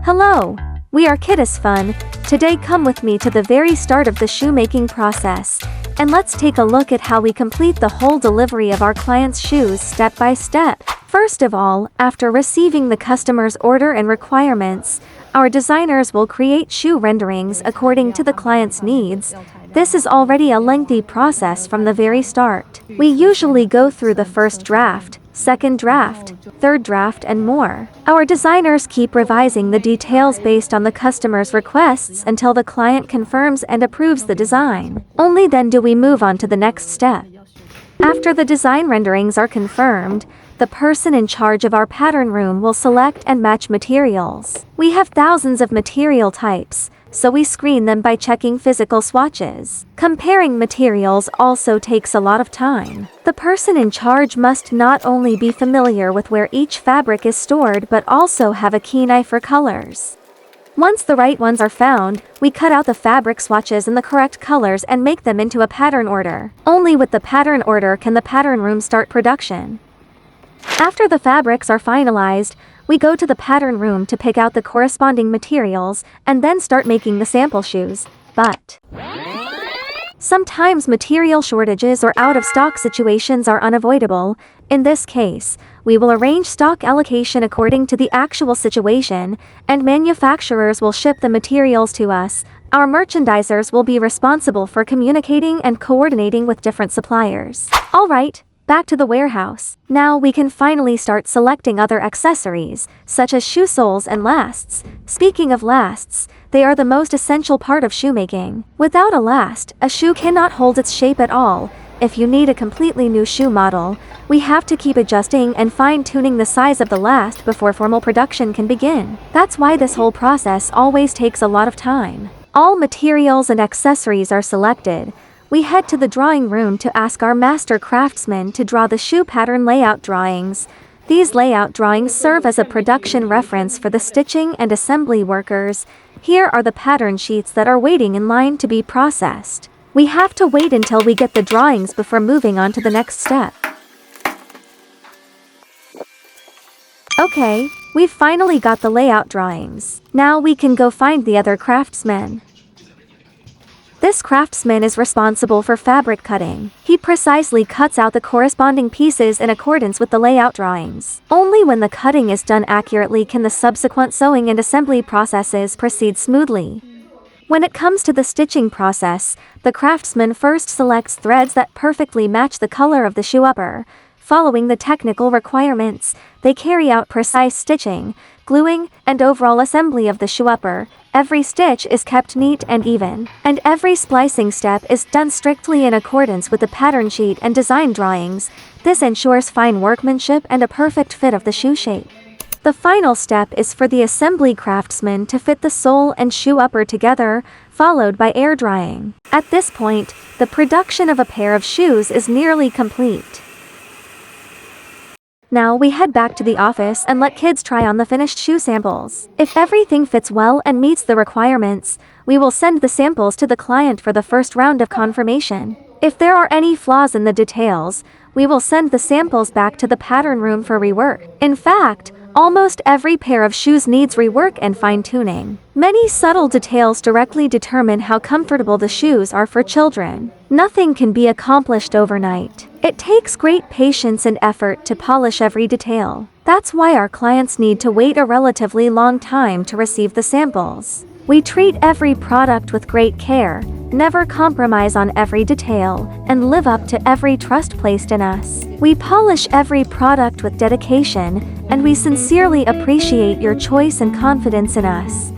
Hello! We are Kidis Fun. Today come with me to the very start of the shoemaking process, and let's take a look at how we complete the whole delivery of our client's shoes step by step. First of all, after receiving the customer's order and requirements, our designers will create shoe renderings according to the client's needs. This is already a lengthy process from the very start. We usually go through the first draft, second draft, third draft, and more. Our designers keep revising the details based on the customer's requests until the client confirms and approves the design. Only then do we move on to the next step. After the design renderings are confirmed, the person in charge of our pattern room will select and match materials. We have thousands of material types, so we screen them by checking physical swatches. Comparing materials also takes a lot of time. The person in charge must not only be familiar with where each fabric is stored but also have a keen eye for colors. Once the right ones are found, we cut out the fabric swatches in the correct colors and make them into a pattern order. Only with the pattern order can the pattern room start production. After the fabrics are finalized, we go to the pattern room to pick out the corresponding materials and then start making the sample shoes. But sometimes material shortages or out-of-stock situations are unavoidable. In this case, we will arrange stock allocation according to the actual situation, and manufacturers will ship the materials to us. Our merchandisers will be responsible for communicating and coordinating with different suppliers. Alright, back to the warehouse. Now we can finally start selecting other accessories, such as shoe soles and lasts. Speaking of lasts, they are the most essential part of shoemaking. Without a last, a shoe cannot hold its shape at all. If you need a completely new shoe model, we have to keep adjusting and fine-tuning the size of the last before formal production can begin. That's why this whole process always takes a lot of time. All materials and accessories are selected. We head to the drawing room to ask our master craftsman to draw the shoe pattern layout drawings. These layout drawings serve as a production reference for the stitching and assembly workers. Here are the pattern sheets that are waiting in line to be processed. We have to wait until we get the drawings before moving on to the next step. Okay, we've finally got the layout drawings. Now we can go find the other craftsman. This craftsman is responsible for fabric cutting. He precisely cuts out the corresponding pieces in accordance with the layout drawings. Only when the cutting is done accurately can the subsequent sewing and assembly processes proceed smoothly. When it comes to the stitching process, the craftsman first selects threads that perfectly match the color of the shoe upper. Following the technical requirements, they carry out precise stitching, gluing, and overall assembly of the shoe upper. Every stitch is kept neat and even, and every splicing step is done strictly in accordance with the pattern sheet and design drawings. This ensures fine workmanship and a perfect fit of the shoe shape. The final step is for the assembly craftsman to fit the sole and shoe upper together, followed by air drying. At this point, the production of a pair of shoes is nearly complete. Now we head back to the office and let kids try on the finished shoe samples. If everything fits well and meets the requirements, we will send the samples to the client for the first round of confirmation. If there are any flaws in the details, we will send the samples back to the pattern room for rework. In fact, almost every pair of shoes needs rework and fine-tuning. Many subtle details directly determine how comfortable the shoes are for children. Nothing can be accomplished overnight. It takes great patience and effort to polish every detail. That's why our clients need to wait a relatively long time to receive the samples. We treat every product with great care, never compromise on every detail, and live up to every trust placed in us. We polish every product with dedication, and we sincerely appreciate your choice and confidence in us.